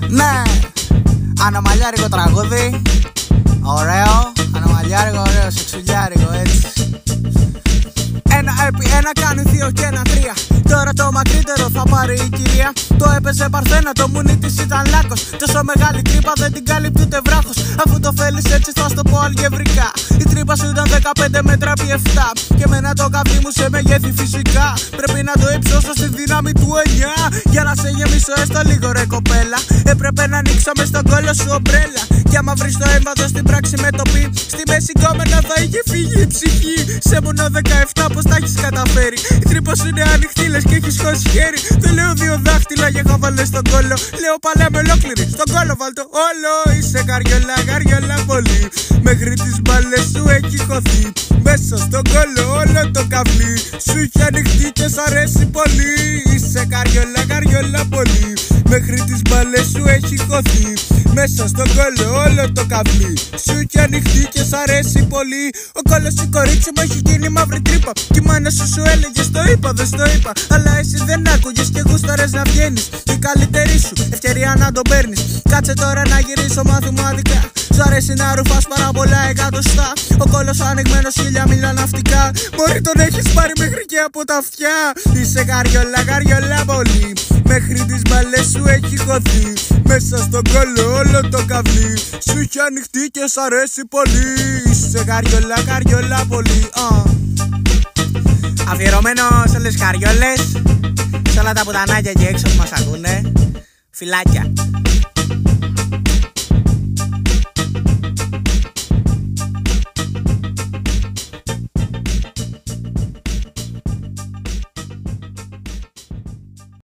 Ναι, αναμαλιάρικο τραγούδι. Ωραίο, αναμαλιάρικο, ωραίο, σεξουλιάρικο, έτσι. Ένα επί ένα κάνει 2 και ένα 3. Τώρα το μακρύτερο θα πάρει η κυρία. Το έπαιζε παρθένα, το μουνί της ήταν λάκκος. Τόσο μεγάλη τρύπα δεν την καλύπτει ούτε βράχος. Αφού το θέλεις έτσι θα στο πω αλγευρικά. Η τρύπα σου ήταν 15 μέτρα επί 7. Και εμένα το καβλί μου σε μεγέθη φυσικά. Πρέπει να το υψώσω στη δύναμη του 9. Για να σε γεμίσω έστω λίγο ρε κοπέλα. Έπρεπε να ανοίξω μες στον κόλλο σου ομπρέλα. Κι άμα βρεις το έμβαδο στην πράξη με το πι, στη μέση κόμενα θα είχε φύγει η ψυχή. Σε μόνο 17 πως τα έχεις καταφέρει. Η τρύπα σου είναι ανοιχτή λες και έχεις χώσει χέρι. Δεν λέω 2 δάχτυλα για χαβαλέ στον κόλλο. Λέω παλάμε ολόκληρη, στον κόλλο βάλτο όλο. Είσαι καριόλα, καριόλα πολύ. Μέχρι τις μπάλες σου έχει χωθεί. Μέσα στον κόλλο όλο το καβλί σου έχει ανοιχτεί και σ' αρέσει πολύ. Είσαι καριόλα, καριόλα πολύ. Μέχρι τις μπάλες σου έχει χωθεί. Μέσα στον κόλλο όλο το καβλί σου έχει ανοιχτεί και σ' αρέσει πολύ. Ο κόλλος σου κορίτσι μου έχει γίνει μαύρη τρύπα. Κι η μάνα σου έλεγε στο είπα, δεν στο είπα. Αλλά εσύ δεν άκουγες και γούσταρες να βγαίνεις. Η καλύτερη σου ευκαιρία να τον παίρνεις. Κάτσε τώρα να γυρίσω μαθηματικά. Σ' αρέσει να ρουφάς πάρα πολλά εκατοστά. Ο κόλλος ανοιγμένος 1000 μίλια ναυτικά. Μπορεί τον έχεις πάρει μέχρι και από τα αυτιά. Είσαι καριόλα, καριόλα πολύ. Μέχρι τις μπαλές σου έχει χωθεί. Μέσα στον κόλλο όλο το καβλί σου έχει ανοιχτεί και σ' αρέσει πολύ. Είσαι καριόλα, καριόλα πολύ. Αφιερωμένο σε όλες τις καριόλες, σε όλα τα πουτανάκια εκεί έξω που μας ακούνε. Φιλάκια.